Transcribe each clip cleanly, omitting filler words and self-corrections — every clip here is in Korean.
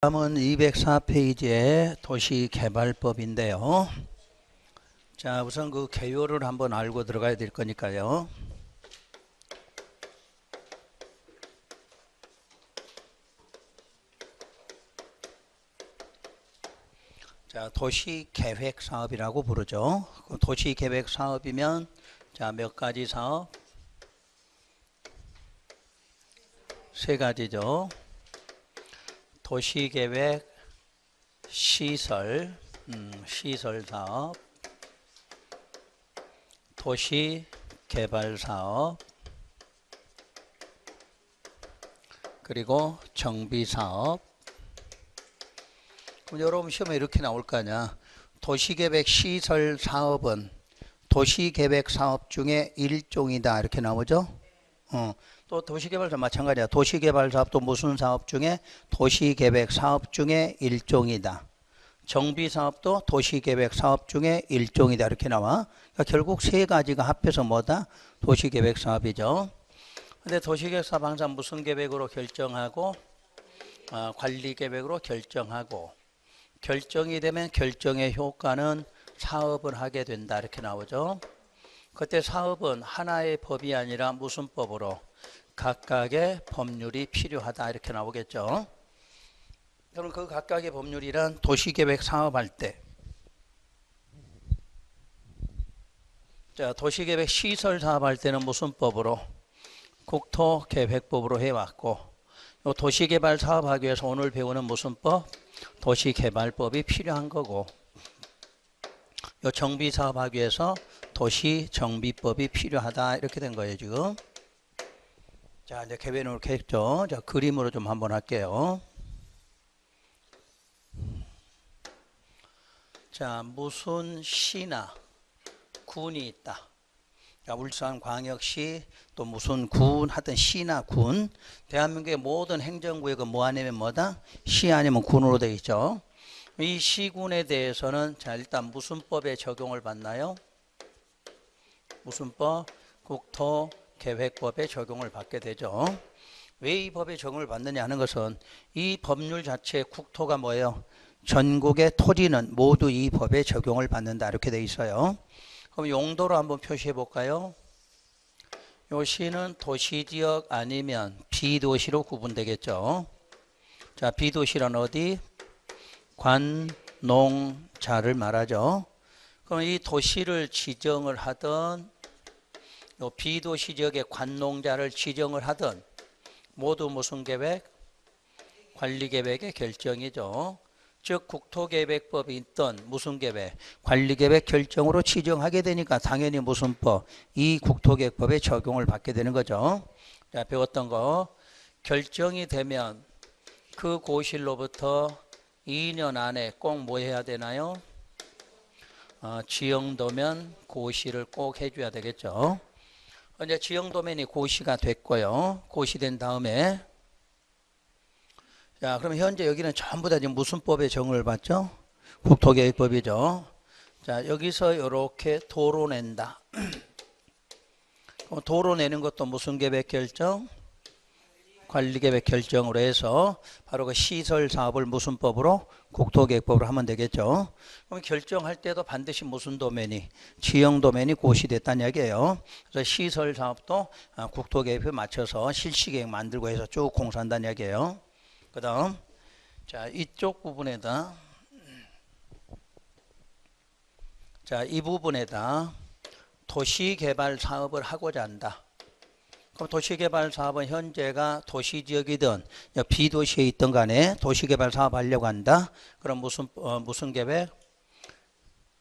다음은 204페이지의 도시개발법인데요. 자, 우선 그 개요를 한번 알고 들어가야 될 거니까요. 자, 도시계획사업이라고 부르죠. 도시계획사업이면 자, 몇 가지 사업? 세 가지죠. 도시계획, 시설, 시설사업, 도시개발사업, 그리고 정비사업. 그럼 여러분 시험에 이렇게 나올 거 아니야. 도시계획 시설사업은 도시계획사업 중에 일종이다 이렇게 나오죠. 또 도시개발사업 마찬가지야. 도시개발사업도 무슨 사업 중에 도시계획 사업 중에 일종이다. 정비사업도 도시계획 사업 중에 일종이다 이렇게 나와. 그러니까 결국 세 가지가 합해서 뭐다? 도시계획 사업이죠. 근데 도시계획 사업 항상 무슨 계획으로 결정하고 관리 계획으로 결정하고, 결정이 되면 결정의 효과는 사업을 하게 된다 이렇게 나오죠. 그때 사업은 하나의 법이 아니라 무슨 법으로? 각각의 법률이 필요하다 이렇게 나오겠죠. 그럼 그 각각의 법률이란 도시계획 사업할 때, 자, 도시계획 시설 사업할 때는 무슨 법으로? 국토계획법으로 해왔고, 요 도시개발 사업하기 위해서 오늘 배우는 무슨 법? 도시개발법이 필요한 거고, 요 정비 사업하기 위해서 도시정비법이 필요하다 이렇게 된 거예요 지금. 자, 이제 개변을 이렇게 했죠. 자, 그림으로 좀 한번 할게요. 자, 무슨 시나 군이 있다. 자, 울산광역시 또 무슨 군 하여튼 시나 군. 대한민국의 모든 행정구역은 뭐 아니면 뭐다? 시 아니면 군으로 되어 있죠. 이 시군에 대해서는 자, 일단 무슨 법에 적용을 받나요? 무슨 법? 국토계획법에 적용을 받게 되죠. 왜 이 법에 적용을 받느냐 하는 것은 이 법률 자체 국토가 뭐예요? 전국의 토지는 모두 이 법에 적용을 받는다 이렇게 되어 있어요. 그럼 용도로 한번 표시해 볼까요? 요 시는 도시지역 아니면 비도시로 구분되겠죠. 자, 비도시란 어디? 관농자를 말하죠. 그럼 이 도시를 지정을 하든 요 비도시 지역의 관농자를 지정을 하든 모두 무슨 계획? 관리계획의 결정이죠. 즉 국토계획법이 있던 무슨 계획? 관리계획 결정으로 지정하게 되니까 당연히 무슨 법? 이 국토계획법에 적용을 받게 되는 거죠. 자, 배웠던 거 결정이 되면 그 고실로부터 2년 안에 꼭 뭐 해야 되나요? 지형도면 고시를 꼭 해줘야 되겠죠. 이제 지형도면이 고시가 됐고요. 고시된 다음에 자, 그럼 현재 여기는 전부 다 지금 무슨 법에 적용을 받죠? 국토계획법이죠. 자, 여기서 이렇게 도로 낸다. 도로 내는 것도 무슨 계획 결정? 관리계획 결정으로 해서 바로 그 시설 사업을 무슨 법으로? 국토계획법으로 하면 되겠죠. 그럼 결정할 때도 반드시 무슨 도면이? 지형 도면이 고시됐다는 얘기예요. 그래서 시설 사업도 국토계획에 맞춰서 실시계획 만들고 해서 쭉 공사한다는 얘기예요. 그 다음 자, 이쪽 부분에다 자, 이 부분에다 도시개발 사업을 하고자 한다. 그럼 도시개발 사업은 현재가 도시지역이든 비도시에 있든 간에 도시개발 사업 하려고 한다. 그럼 무슨 계획?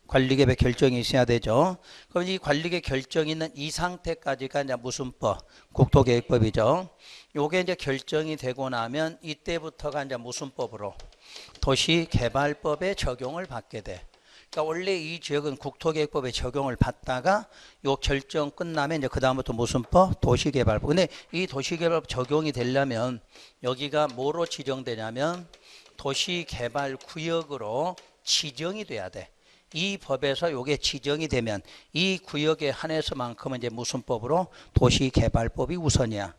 관리계획 결정이 있어야 되죠. 그럼 이 관리계획 결정이 있는 이 상태까지가 이제 무슨 법? 국토계획법이죠. 요게 이제 결정이 되고 나면 이때부터가 이제 무슨 법으로? 도시개발법에 적용을 받게 돼. 그러니까 원래 이 지역은 국토계획법에 적용을 받다가 요 결정 끝나면 이제 그 다음부터 무슨 법? 도시개발법. 근데 이 도시개발법 적용이 되려면 여기가 뭐로 지정되냐면 도시개발구역으로 지정이 돼야 돼. 이 법에서 요게 지정이 되면 이 구역에 한해서만큼은 이제 무슨 법으로? 도시개발법이 우선이야.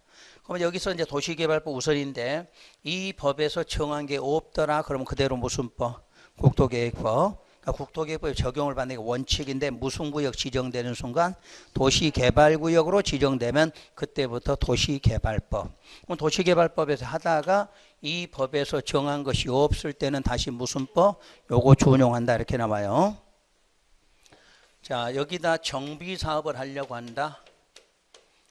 그러면 여기서 이제 도시개발법 우선인데 이 법에서 정한 게 없더라. 그러면 그대로 무슨 법? 국토계획법. 그러니까 국토계획법에 적용을 받는 게 원칙인데 무슨 구역 지정되는 순간 도시개발구역으로 지정되면 그때부터 도시개발법. 그럼 도시개발법에서 하다가 이 법에서 정한 것이 없을 때는 다시 무슨 법? 요거 준용한다 이렇게 나와요. 자, 여기다 정비사업을 하려고 한다.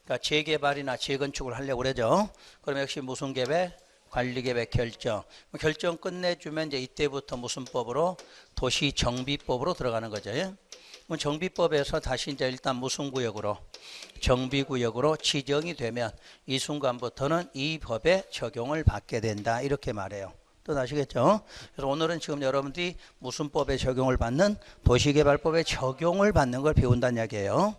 그러니까 재개발이나 재건축을 하려고 그러죠. 그럼 역시 무슨 계획? 관리계획 결정. 결정 끝내주면 이제 이때부터 무슨 법으로? 도시정비법으로 들어가는 거죠. 그럼 정비법에서 다시 이제 일단 무슨 구역으로? 정비구역으로 지정이 되면 이 순간부터는 이 법에 적용을 받게 된다. 이렇게 말해요. 또 아시겠죠? 그래서 오늘은 지금 여러분들이 무슨 법에 적용을 받는? 도시개발법에 적용을 받는 걸 배운다는 이야기예요.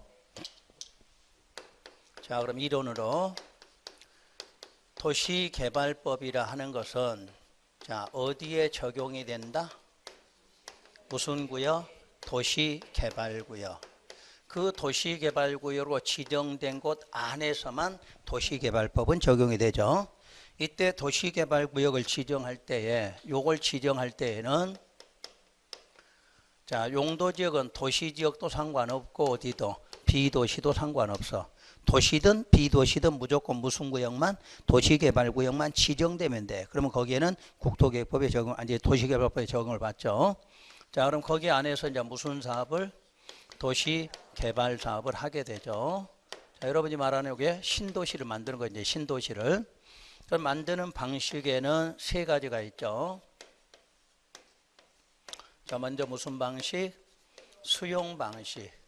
자, 그럼 이론으로 도시개발법이라 하는 것은 자, 어디에 적용이 된다? 무슨 구역? 도시개발구역. 그 도시개발구역으로 지정된 곳 안에서만 도시개발법은 적용이 되죠. 이때 도시개발구역을 지정할 때에 요걸 지정할 때에는 자, 용도지역은 도시지역도 상관없고 어디도 비도시도 상관없어. 도시든 비도시든 무조건 무슨 구역만? 도시개발구역만 지정되면 돼. 그러면 거기에는 국토계획법에 적용, 아니 도시개발법에 적용을 받죠. 자, 그럼 거기 안에서 이제 무슨 사업을? 도시개발 사업을 하게 되죠. 자, 여러분이 말하는 이게 신도시를 만드는 거예요. 이제 신도시를. 그럼 만드는 방식에는 세 가지가 있죠. 자, 먼저 무슨 방식? 수용 방식.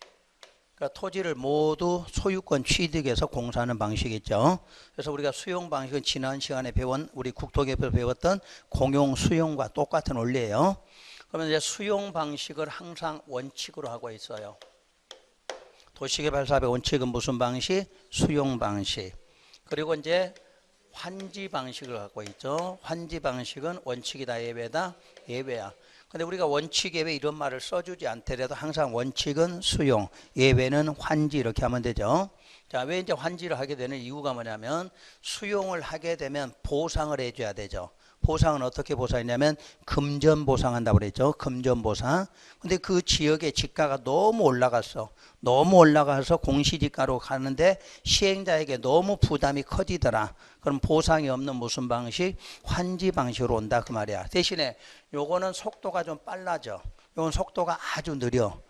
그러니까 토지를 모두 소유권 취득해서 공사하는 방식이죠. 그래서 우리가 수용 방식은 지난 시간에 배운 우리 국토계획에서 배웠던 공용 수용과 똑같은 원리예요. 그러면 이제 수용 방식을 항상 원칙으로 하고 있어요. 도시개발 사업의 원칙은 무슨 방식? 수용 방식. 그리고 이제 환지 방식을 갖고 있죠. 환지 방식은 원칙이다 예외다? 예외야. 근데 우리가 원칙 예외 이런 말을 써주지 않더라도 항상 원칙은 수용, 예외는 환지 이렇게 하면 되죠. 자, 왜 이제 환지를 하게 되는 이유가 뭐냐면 수용을 하게 되면 보상을 해줘야 되죠. 보상은 어떻게 보상했냐면 금전 보상한다고 그랬죠. 금전 보상. 근데 그 지역의 지가가 너무 올라갔어. 너무 올라가서 공시지가로 가는데 시행자에게 너무 부담이 커지더라. 그럼 보상이 없는 무슨 방식? 환지 방식으로 온다 그 말이야. 대신에 요거는 속도가 좀 빨라져. 요건 속도가 아주 느려.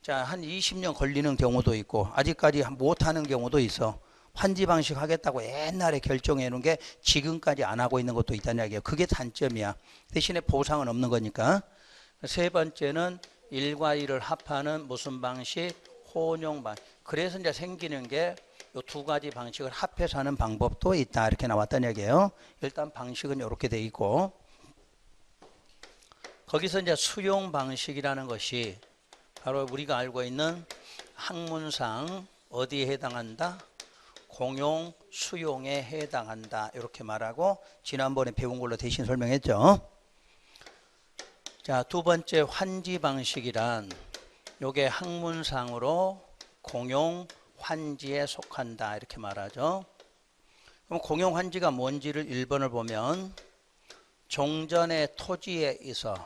자, 한 20년 걸리는 경우도 있고 아직까지 못하는 경우도 있어. 환지 방식 하겠다고 옛날에 결정해 놓은 게 지금까지 안 하고 있는 것도 있다는 이야기예요. 그게 단점이야. 대신에 보상은 없는 거니까. 세 번째는 1과 1을 합하는 무슨 방식? 혼용 방식. 그래서 이제 생기는 게 이 두 가지 방식을 합해서 하는 방법도 있다. 이렇게 나왔다는 얘기예요. 일단 방식은 이렇게 돼 있고 거기서 이제 수용 방식이라는 것이 바로 우리가 알고 있는 학문상 어디에 해당한다? 공용 수용에 해당한다. 이렇게 말하고 지난번에 배운 걸로 대신 설명했죠. 자, 두 번째 환지 방식이란 요게 학문상으로 공용 환지에 속한다. 이렇게 말하죠. 그럼 공용 환지가 뭔지를 1번을 보면 종전의 토지에서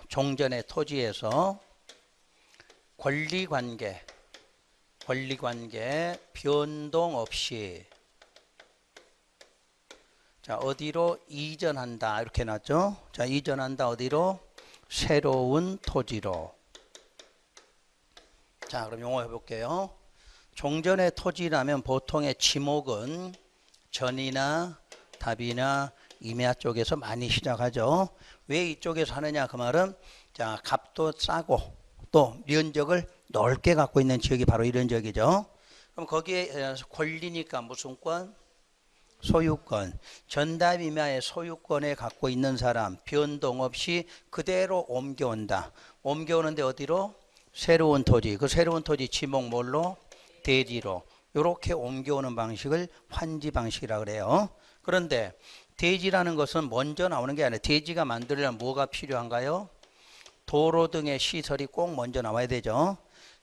권리관계 변동 없이 자, 어디로 이전한다. 이렇게 놨죠. 자, 이전한다. 어디로? 새로운 토지로. 자, 그럼 용어 해볼게요. 종전의 토지라면 보통의 지목은 전이나 답이나 임야 쪽에서 많이 시작하죠. 왜 이쪽에서 하느냐 그 말은 자, 값도 싸고 또 면적을 넓게 갖고 있는 지역이 바로 이런 지역이죠. 그럼 거기에 권리니까 무슨 권? 소유권. 전답 임야의 소유권에 갖고 있는 사람 변동 없이 그대로 옮겨온다. 옮겨오는데 어디로? 새로운 토지. 그 새로운 토지 지목 뭘로? 대지로. 이렇게 옮겨오는 방식을 환지 방식이라고 그래요. 그런데 대지라는 것은 먼저 나오는 게 아니라 대지가 만들려면 뭐가 필요한가요? 도로 등의 시설이 꼭 먼저 나와야 되죠.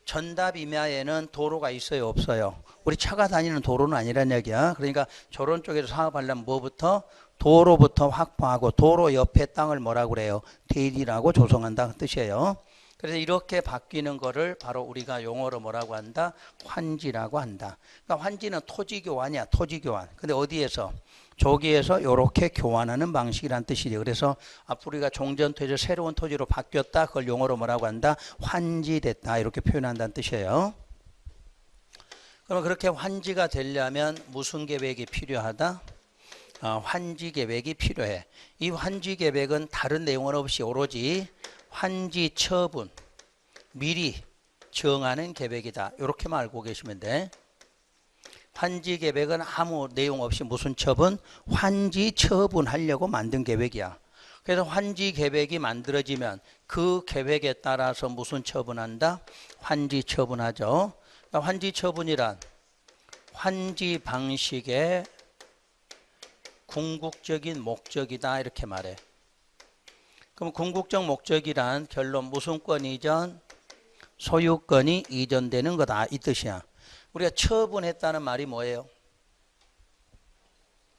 전답 이하에는 도로가 있어요, 없어요? 우리 차가 다니는 도로는 아니란 얘기야. 그러니까 저런 쪽에서 사업하려면 뭐부터? 도로부터 확보하고 도로 옆에 땅을 뭐라고 그래요? 대리라고 조성한다는 뜻이에요. 그래서 이렇게 바뀌는 거를 바로 우리가 용어로 뭐라고 한다? 환지라고 한다. 그러니까 환지는 토지 교환이야, 토지 교환. 근데 어디에서? 저기에서 이렇게 교환하는 방식이란 뜻이죠. 그래서 앞으로 우리가 종전 토지에서 새로운 토지로 바뀌었다. 그걸 용어로 뭐라고 한다? 환지됐다. 이렇게 표현한다는 뜻이에요. 그럼 그렇게 환지가 되려면 무슨 계획이 필요하다? 환지 계획이 필요해. 이 환지 계획은 다른 내용은 없이 오로지 환지 처분, 미리 정하는 계획이다. 이렇게만 알고 계시면 돼. 환지 계획은 아무 내용 없이 무슨 처분? 환지 처분하려고 만든 계획이야. 그래서 환지 계획이 만들어지면 그 계획에 따라서 무슨 처분한다? 환지 처분하죠. 그러니까 환지 처분이란 환지 방식의 궁극적인 목적이다 이렇게 말해. 그럼 궁극적 목적이란 결론 무슨 권 이전? 소유권이 이전되는 거다 이 뜻이야. 우리가 처분했다는 말이 뭐예요?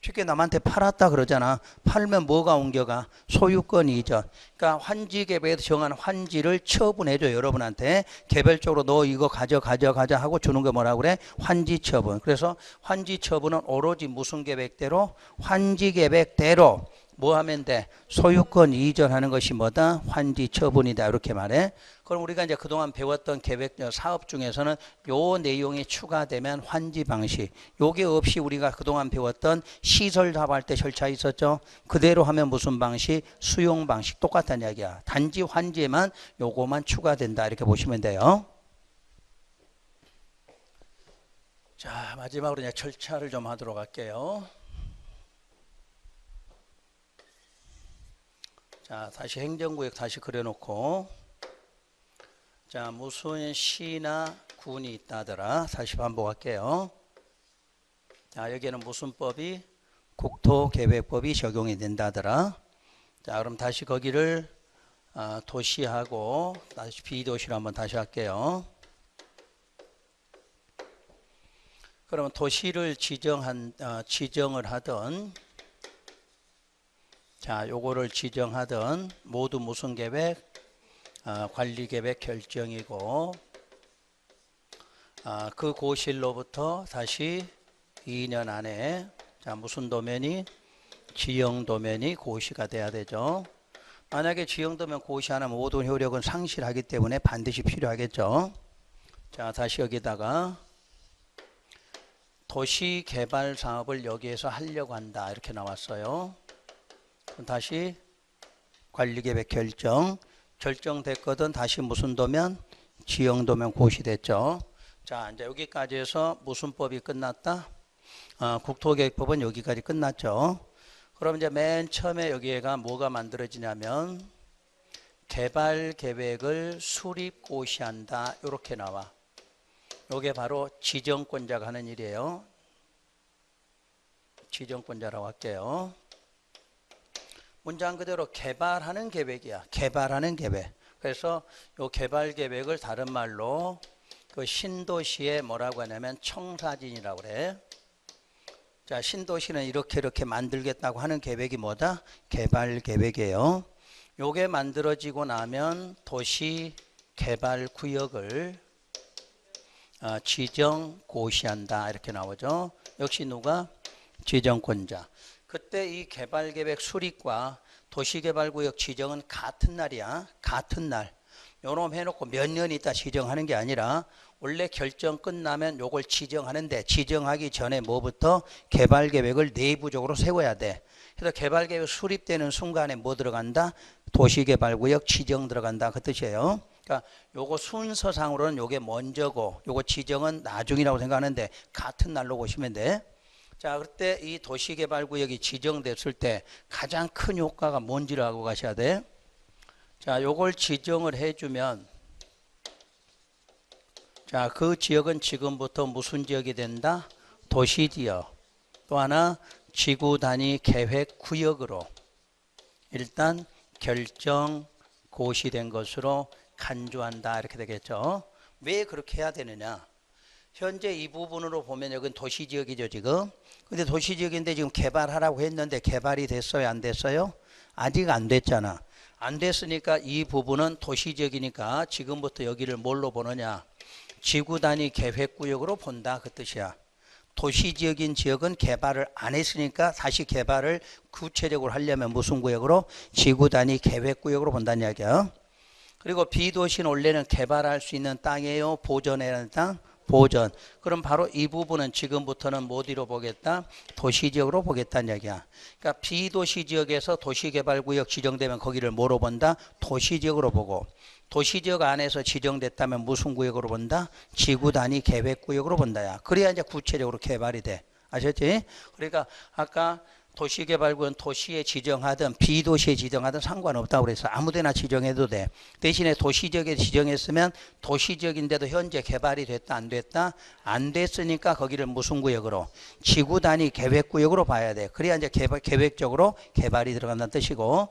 쉽게 남한테 팔았다 그러잖아. 팔면 뭐가 옮겨가? 소유권 이전. 그러니까 환지 계획에서 정한 환지를 처분해줘 여러분한테. 개별적으로 너 이거 가져 하고 주는 거 뭐라고 그래? 환지 처분. 그래서 환지 처분은 오로지 무슨 계획대로? 환지 계획대로 뭐 하면 돼? 소유권 이전하는 것이 뭐다? 환지 처분이다 이렇게 말해. 그럼 우리가 이제 그동안 배웠던 계획 사업 중에서는 요 내용이 추가되면 환지 방식, 요게 없이 우리가 그동안 배웠던 시설 사업할 때 절차 있었죠. 그대로 하면 무슨 방식? 수용 방식 똑같다는 이야기야. 단지 환지에만 요거만 추가된다 이렇게 보시면 돼요. 자, 마지막으로 이제 절차를 좀 하도록 할게요. 자, 다시 행정구역 다시 그려놓고, 자, 무슨 시나 군이 있다더라. 다시 반복할게요. 자, 여기에는 무슨 법이? 국토계획법이 적용이 된다더라. 자, 그럼 다시 거기를 도시하고 다시 비도시로 한번 다시 할게요. 그러면 도시를 지정을 하던, 자, 요거를 지정하던 모두 무슨 계획? 관리계획 결정이고, 그 고실로부터 다시 2년 안에, 자, 무슨 도면이? 지형도면이 고시가 돼야 되죠. 만약에 지형도면 고시 안 하면 모든 효력은 상실하기 때문에 반드시 필요하겠죠. 자, 다시 여기다가 도시개발 사업을 여기에서 하려고 한다 이렇게 나왔어요. 그럼 다시 관리계획 결정됐거든. 다시 무슨 도면? 지형도면 고시됐죠. 자, 이제 여기까지 해서 무슨 법이 끝났다? 국토계획법은 여기까지 끝났죠. 그럼 이제 맨 처음에 여기가 뭐가 만들어지냐면 개발계획을 수립고시한다 이렇게 나와. 이게 바로 지정권자가 하는 일이에요. 지정권자라고 할게요. 문장 그대로 개발하는 계획이야. 개발하는 계획. 그래서 이 개발 계획을 다른 말로 그 신도시에 뭐라고 하냐면 청사진이라고 그래. 자, 신도시는 이렇게 만들겠다고 하는 계획이 뭐다? 개발 계획이에요. 요게 만들어지고 나면 도시 개발 구역을 지정 고시한다 이렇게 나오죠. 역시 누가? 지정권자. 그때 이 개발계획 수립과 도시개발구역 지정은 같은 날이야. 같은 날. 요놈 해놓고 몇 년 있다 지정하는 게 아니라 원래 결정 끝나면 요걸 지정하는데 지정하기 전에 뭐부터? 개발계획을 내부적으로 세워야 돼. 그래서 개발계획 수립되는 순간에 뭐 들어간다? 도시개발구역 지정 들어간다 그 뜻이에요. 그러니까 요거 순서상으로는 요게 먼저고 요거 지정은 나중이라고 생각하는데 같은 날로 보시면 돼. 자, 그때 이 도시개발구역이 지정됐을 때 가장 큰 효과가 뭔지를 알고 가셔야 돼. 자, 요걸 지정을 해주면, 자, 그 지역은 지금부터 무슨 지역이 된다? 도시지역. 또 하나 지구 단위 계획 구역으로 일단 결정 고시된 것으로 간주한다 이렇게 되겠죠. 왜 그렇게 해야 되느냐? 현재 이 부분으로 보면 여긴 도시지역이죠 지금. 근데 도시지역인데 지금 개발하라고 했는데 개발이 됐어요 안 됐어요? 아직 안 됐잖아. 안 됐으니까 이 부분은 도시지역이니까 지금부터 여기를 뭘로 보느냐? 지구 단위 계획구역으로 본다 그 뜻이야. 도시지역인 지역은 개발을 안 했으니까 다시 개발을 구체적으로 하려면 무슨 구역으로? 지구 단위 계획구역으로 본다는 이야기야. 그리고 비도시는 원래는 개발할 수 있는 땅이에요? 보전해야 하는 땅? 보전. 그럼 바로 이 부분은 지금부터는 어디로 보겠다? 도시지역으로 보겠다는 이야기야. 그러니까 비도시지역에서 도시개발구역 지정되면 거기를 뭐로 본다? 도시지역으로 보고, 도시지역 안에서 지정됐다면 무슨 구역으로 본다? 지구단위 계획구역으로 본다야. 그래야 이제 구체적으로 개발이 돼. 아셨지? 그러니까 아까 도시개발구역은 도시에 지정하든 비도시에 지정하든 상관없다고 그래서 아무데나 지정해도 돼. 대신에 도시지역에 지정했으면 도시지역인데도 현재 개발이 됐다 안 됐다? 안 됐으니까 거기를 무슨 구역으로? 지구단위 계획구역으로 봐야 돼. 그래야 이제 계획적으로 개발이 들어간다는 뜻이고,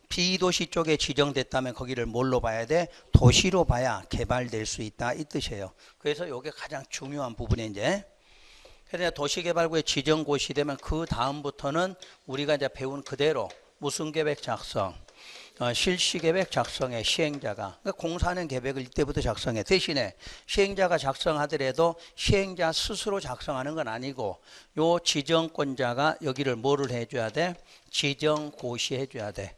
비도시 쪽에 지정됐다면 거기를 뭘로 봐야 돼? 도시로 봐야 개발될 수 있다 이 뜻이에요. 그래서 이게 가장 중요한 부분이 이제. 그래서 도시개발구역 지정고시 되면 그 다음부터는 우리가 이제 배운 그대로 무슨 계획 작성, 실시계획 작성에 시행자가, 그러니까 공사하는 계획을 이때부터 작성해. 대신에 시행자가 작성하더라도 시행자 스스로 작성하는 건 아니고 요 지정권자가 여기를 뭐를 해줘야 돼? 지정고시 해줘야 돼.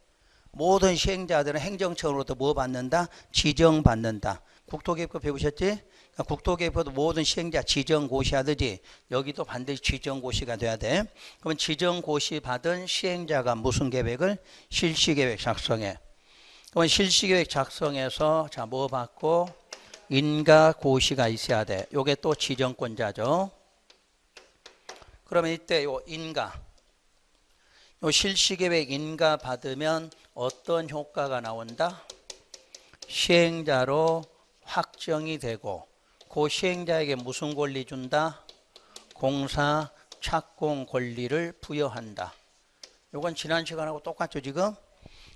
모든 시행자들은 행정처로부터 뭐 받는다? 지정받는다. 국토계획법 배우셨지? 국토계획법도 모든 시행자 지정고시하듯이 여기도 반드시 지정고시가 돼야 돼. 그러면 지정고시 받은 시행자가 무슨 계획을? 실시계획 작성해. 그러면 실시계획 작성해서 자 뭐 받고? 인가고시가 있어야 돼. 요게 또 지정권자죠. 그러면 이때 요 인가, 요 실시계획 인가 받으면 어떤 효과가 나온다? 시행자로 확정이 되고, 그 시행자에게 무슨 권리 준다? 공사 착공 권리를 부여한다. 요건 지난 시간하고 똑같죠 지금?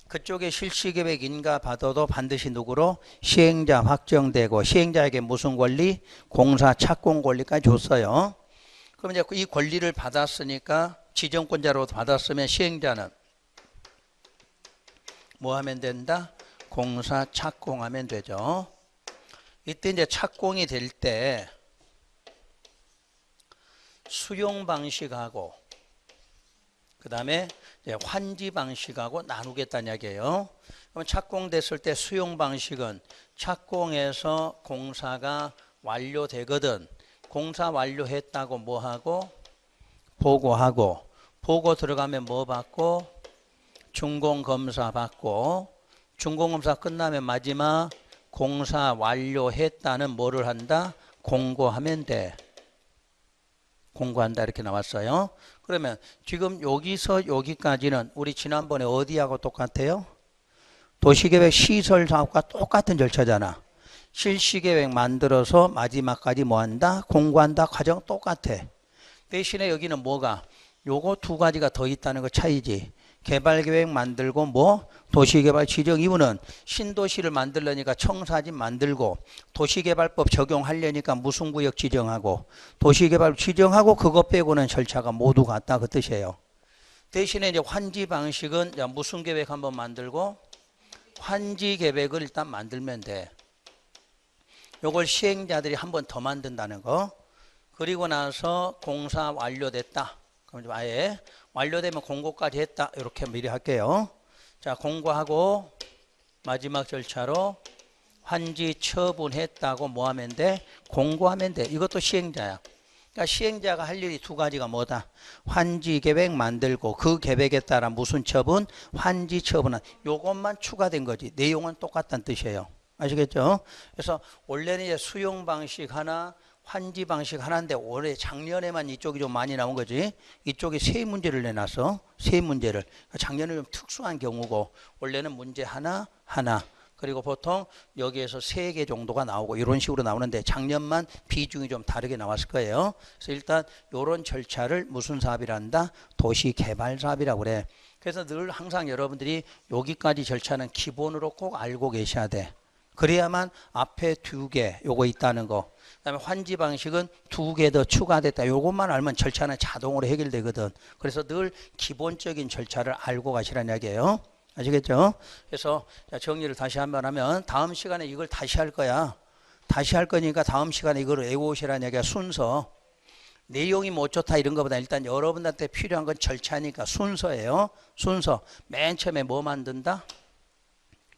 그쪽에 실시계획 인가 받아도 반드시 누구로? 시행자 확정되고, 시행자에게 무슨 권리? 공사 착공 권리까지 줬어요. 그럼 이제 이 권리를 받았으니까, 지정권자로 받았으면 시행자는 뭐 하면 된다? 공사 착공하면 되죠. 이때 이제 착공이 될 때 수용 방식하고 그 다음에 환지 방식하고 나누겠다는 이야기예요. 그럼 착공됐을 때 수용 방식은 착공해서 공사가 완료되거든. 공사 완료했다고 뭐하고? 보고하고, 보고 들어가면 뭐 받고? 준공검사 받고, 준공검사 끝나면 마지막 공사 완료했다는 뭐를 한다? 공고하면 돼. 공고한다 이렇게 나왔어요. 그러면 지금 여기서 여기까지는 우리 지난번에 어디하고 똑같아요? 도시계획 시설사업과 똑같은 절차잖아. 실시계획 만들어서 마지막까지 뭐 한다? 공고한다. 과정 똑같아. 대신에 여기는 뭐가? 요거 두 가지가 더 있다는 거 차이지. 개발계획 만들고 뭐 도시개발 지정 이유는 신도시를 만들려니까 청사진 만들고, 도시개발법 적용하려니까 무슨 구역 지정하고, 도시개발 지정하고, 그것 빼고는 절차가 모두 같다 그 뜻이에요. 대신에 이제 환지 방식은 무슨 계획 한번 만들고 환지 계획을 일단 만들면 돼. 요걸 시행자들이 한 번 더 만든다는 거. 그리고 나서 공사 완료됐다. 그럼 좀 아예 완료되면 공고까지 했다. 이렇게 미리 할게요. 자, 공고하고 마지막 절차로 환지 처분했다고 뭐 하면 돼? 공고하면 돼. 이것도 시행자야. 그러니까 시행자가 할 일이 두 가지가 뭐다? 환지 계획 만들고 그 계획에 따라 무슨 처분? 환지 처분은 요것만 추가된 거지. 내용은 똑같다는 뜻이에요. 아시겠죠? 그래서 원래는 이제 수용 방식 하나, 환지 방식 하나인데 올해 작년에만 이쪽이 좀 많이 나온 거지. 이쪽에 세 문제를 내놨어. 세 문제를. 작년에 좀 특수한 경우고 원래는 문제 하나. 그리고 보통 여기에서 3개 정도가 나오고 이런 식으로 나오는데 작년만 비중이 좀 다르게 나왔을 거예요. 그래서 일단 이런 절차를 무슨 사업이라 한다? 도시개발사업이라고 그래. 그래서 늘 항상 여러분들이 여기까지 절차는 기본으로 꼭 알고 계셔야 돼. 그래야만 앞에 2개 요거 있다는 거. 그다음에 환지 방식은 2개 더 추가됐다. 요것만 알면 절차는 자동으로 해결되거든. 그래서 늘 기본적인 절차를 알고 가시라는 이야기예요. 아시겠죠? 그래서 정리를 다시 한번 하면 다음 시간에 이걸 다시 할 거야. 다시 할 거니까 다음 시간에 이걸 외우시라는 얘기가 순서. 내용이 뭐 어쩌다 이런 것보다 일단 여러분한테 필요한 건 절차니까 순서예요. 순서. 맨 처음에 뭐 만든다?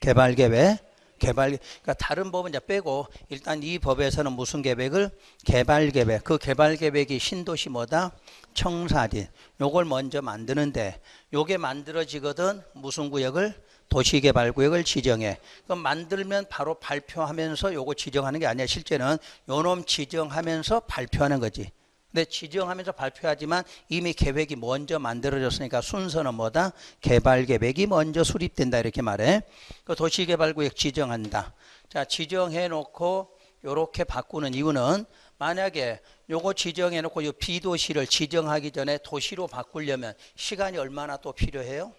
개발계획. 그러니까 다른 법은 이제 빼고 일단 이 법에서는 무슨 계획을? 개발계획. 그 개발계획이 신도시 뭐다? 청사진. 요걸 먼저 만드는데 요게 만들어지거든 무슨 구역을? 도시개발구역을 지정해. 그럼 만들면 바로 발표하면서 요거 지정하는 게 아니야. 실제는 요놈 지정하면서 발표하는 거지. 근데 지정하면서 발표하지만 이미 계획이 먼저 만들어졌으니까 순서는 뭐다? 개발계획이 먼저 수립된다 이렇게 말해. 그 도시개발구역 지정한다. 자, 지정해 놓고 요렇게 바꾸는 이유는 만약에 요거 지정해 놓고 요 비도시를 지정하기 전에 도시로 바꾸려면 시간이 얼마나 또 필요해요?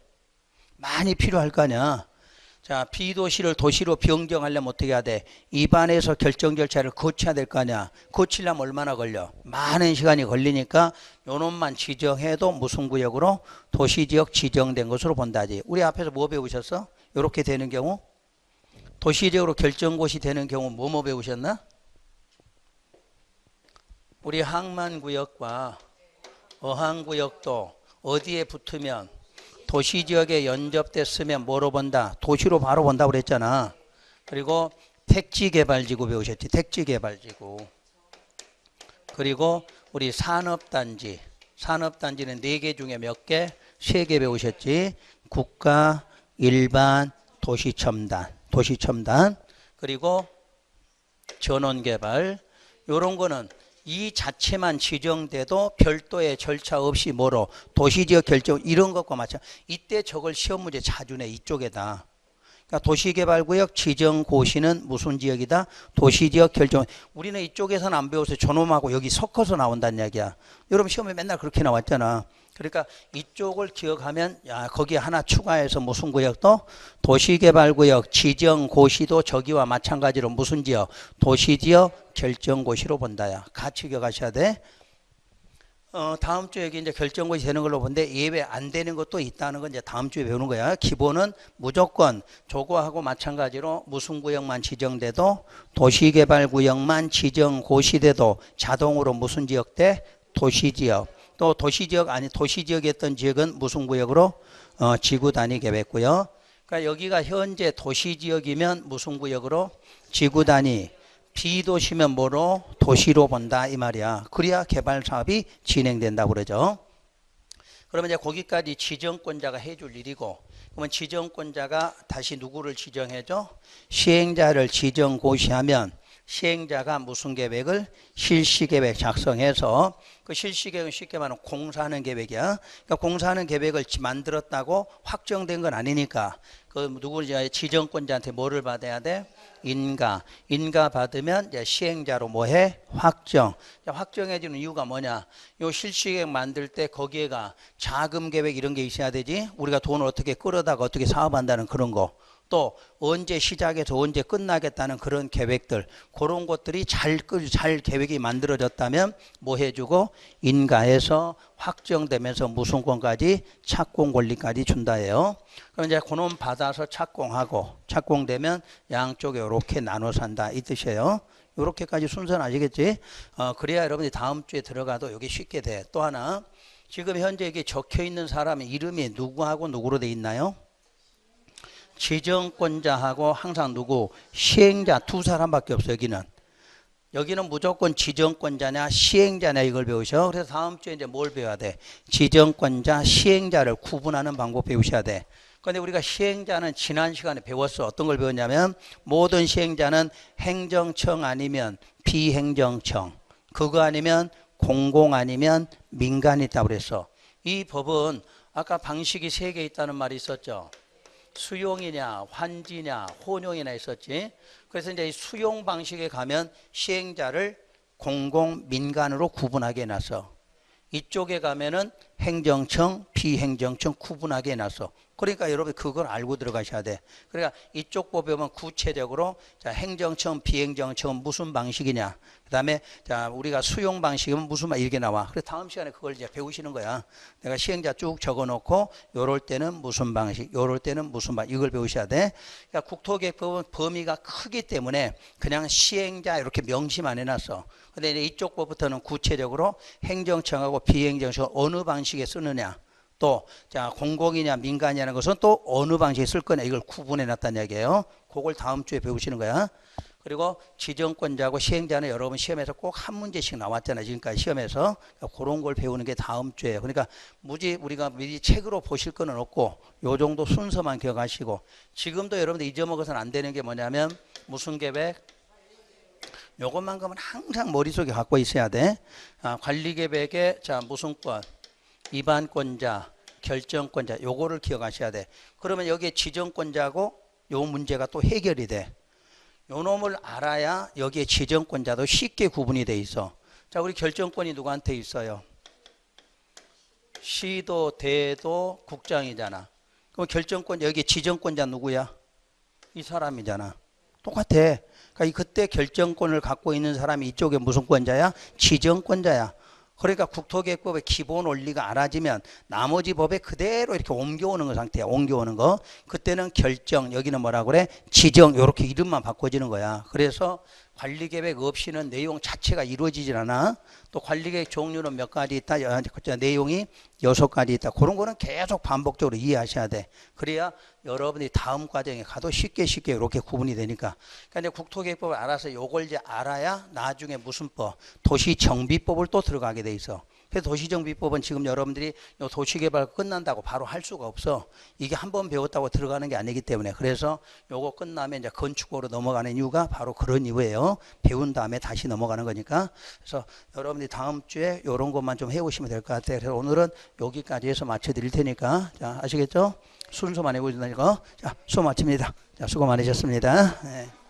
많이 필요할 거 아니야. 자, 비도시를 도시로 변경하려면 어떻게 해야 돼? 입안에서 결정 절차를 거쳐야 될 거 아니야. 거치려면 얼마나 걸려? 많은 시간이 걸리니까 요놈만 지정해도 무슨 구역으로? 도시지역 지정된 것으로 본다지. 우리 앞에서 뭐 배우셨어? 요렇게 되는 경우? 도시지역으로 결정곳이 되는 경우 뭐 배우셨나? 우리 항만구역과 어항구역도 어디에 붙으면 도시지역에 연접됐으면 뭐로 본다? 도시로 바로 본다고 그랬잖아. 그리고 택지개발지구 배우셨지? 택지개발지구. 그리고 우리 산업단지. 산업단지는 4개 중에 몇 개? 3개 배우셨지? 국가, 일반, 도시첨단. 도시첨단. 그리고 전원개발. 요런 거는 이 자체만 지정돼도 별도의 절차 없이 뭐로 도시지역 결정 이런 것과 마찬가지. 이때 저걸 시험 문제 자주 내 이쪽에다. 그러니까 도시개발구역 지정고시는 무슨 지역이다? 도시지역 결정. 우리는 이쪽에서는 안 배워서 저놈하고 여기 섞어서 나온다는 이야기야. 여러분 시험에 맨날 그렇게 나왔잖아. 그러니까 이쪽을 기억하면 야 거기에 하나 추가해서 무슨 구역도 도시개발구역 지정고시도 저기와 마찬가지로 무슨 지역? 도시지역 결정고시로 본다야. 같이 기억하셔야 돼. 다음 주에 여기 이제 결정고시 되는 걸로 보는데 예외 안 되는 것도 있다는 건 이제 다음 주에 배우는 거야. 기본은 무조건 저거하고 마찬가지로 무슨 구역만 지정돼도 도시개발구역만 지정고시돼도 자동으로 무슨 지역 돼? 도시지역. 또 도시지역 아니 도시지역이었던 지역은 무슨 구역으로? 지구단위 계획구역. 그러니까 여기가 현재 도시지역이면 무슨 구역으로? 지구단위. 비도시면 뭐로? 도시로 본다 이 말이야. 그래야 개발 사업이 진행된다고 그러죠. 그러면 이제 거기까지 지정권자가 해줄 일이고, 그러면 지정권자가 다시 누구를 지정해줘? 시행자를 지정고시하면 시행자가 무슨 계획을? 실시계획 작성해서 그 실시계획은 쉽게 말하면 공사하는 계획이야. 그러니까 공사하는 계획을 만들었다고 확정된 건 아니니까 그 누구 지정권자한테 뭐를 받아야 돼? 인가 받으면 이제 시행자로 뭐해? 확정. 확정해 주는 이유가 뭐냐? 요 실시계획 만들 때 거기에가 자금 계획 이런 게 있어야 되지. 우리가 돈을 어떻게 끌어다가 어떻게 사업한다는 그런 거. 또 언제 시작해서 언제 끝나겠다는 그런 계획들, 그런 것들이 잘 계획이 만들어졌다면 뭐 해주고 인가해서 확정되면서 무슨 권까지? 착공 권리까지 준다예요. 그럼 이제 그놈 받아서 착공하고 착공되면 양쪽에 이렇게 나눠 산다 이 뜻이에요. 이렇게까지 순서는 아시겠지? 그래야 여러분이 다음 주에 들어가도 여기 쉽게 돼. 또 하나, 지금 현재 여기 적혀 있는 사람의 이름이 누구하고 누구로 돼 있나요? 지정권자하고 항상 누구? 시행자 두 사람밖에 없어요. 여기는 무조건 지정권자냐 시행자냐 이걸 배우셔. 그래서 다음 주에 이제 뭘 배워야 돼? 지정권자 시행자를 구분하는 방법 배우셔야 돼. 그런데 우리가 시행자는 지난 시간에 배웠어. 어떤 걸 배웠냐면 모든 시행자는 행정청 아니면 비행정청, 그거 아니면 공공 아니면 민간이 있다고 그랬어. 이 법은 아까 방식이 3개 있다는 말이 있었죠. 수용이냐 환지냐 혼용이냐 있었지. 그래서 이제 이 수용 방식에 가면 시행자를 공공 민간으로 구분하게 해놨어. 이쪽에 가면은 행정청, 비행정청 구분하게 해놨어. 그러니까 여러분 그걸 알고 들어가셔야 돼. 그러니까 이쪽 법에 보면 구체적으로 자, 행정청, 비행정청은 무슨 방식이냐. 그 다음에 자, 우리가 수용 방식이면 무슨 말 이렇게 나와. 그래서 다음 시간에 그걸 이제 배우시는 거야. 내가 시행자 쭉 적어놓고 요럴 때는 무슨 방식, 요럴 때는 무슨 방식 이걸 배우셔야 돼. 그러니까 국토계획법은 범위가 크기 때문에 그냥 시행자 이렇게 명시만 해놨어. 근데 이제 이쪽 법부터는 구체적으로 행정청하고 비행정청 어느 방식에 쓰느냐. 또, 자, 공공이냐 민간이냐는 것은 또 어느 방식에 쓸 거냐 이걸 구분해 놨다는 얘기예요. 그걸 다음 주에 배우시는 거야. 그리고 지정권자하고 시행자는 여러분 시험에서 꼭 한 문제씩 나왔잖아요. 지금까지 시험에서. 그런 걸 배우는 게 다음 주에요. 그러니까 무지 우리가 미리 책으로 보실 거는 없고 요 정도 순서만 기억하시고 지금도 여러분들 잊어먹어서는 안 되는 게 뭐냐면 무슨 계획? 요것만큼은 항상 머릿속에 갖고 있어야 돼. 관리계획의 자, 무슨 권? 위반권자, 결정권자 요거를 기억하셔야 돼. 그러면 여기에 지정권자고 요 문제가 또 해결이 돼. 요 놈을 알아야 여기에 지정권자도 쉽게 구분이 돼 있어. 자, 우리 결정권이 누구한테 있어요? 시도, 대도, 국장이잖아. 그럼 결정권 여기 지정권자 누구야? 이 사람이잖아. 똑같아. 그러니까 그때 결정권을 갖고 있는 사람이 이쪽에 무슨 권자야? 지정권자야. 그러니까 국토계획법의 기본 원리가 알아지면 나머지 법에 그대로 이렇게 옮겨오는 거 상태야. 옮겨오는 거. 그때는 결정, 여기는 뭐라 그래? 지정, 이렇게 이름만 바꿔지는 거야. 그래서 관리계획 없이는 내용 자체가 이루어지질 않아. 또 관리계획 종류는 몇 가지 있다. 내용이 6가지 있다. 그런 거는 계속 반복적으로 이해하셔야 돼. 그래야 여러분이 다음 과정에 가도 쉽게 이렇게 구분이 되니까. 그러니까 이제 국토계획법을 알아서 요걸 이제 알아야 나중에 무슨 법? 도시정비법을 또 들어가게 돼 있어. 그래서 도시정비법은 지금 여러분들이 요 도시개발 끝난다고 바로 할 수가 없어. 이게 한번 배웠다고 들어가는 게 아니기 때문에. 그래서 요거 끝나면 이제 건축으로 넘어가는 이유가 바로 그런 이유예요. 배운 다음에 다시 넘어가는 거니까. 그래서 여러분들이 다음 주에 요런 것만 좀 해오시면 될 것 같아요. 그래서 오늘은 여기까지 해서 마쳐드릴 테니까. 자, 아시겠죠? 순서만 해보신다니까. 자, 수고 마칩니다. 자, 수고 많으셨습니다. 네.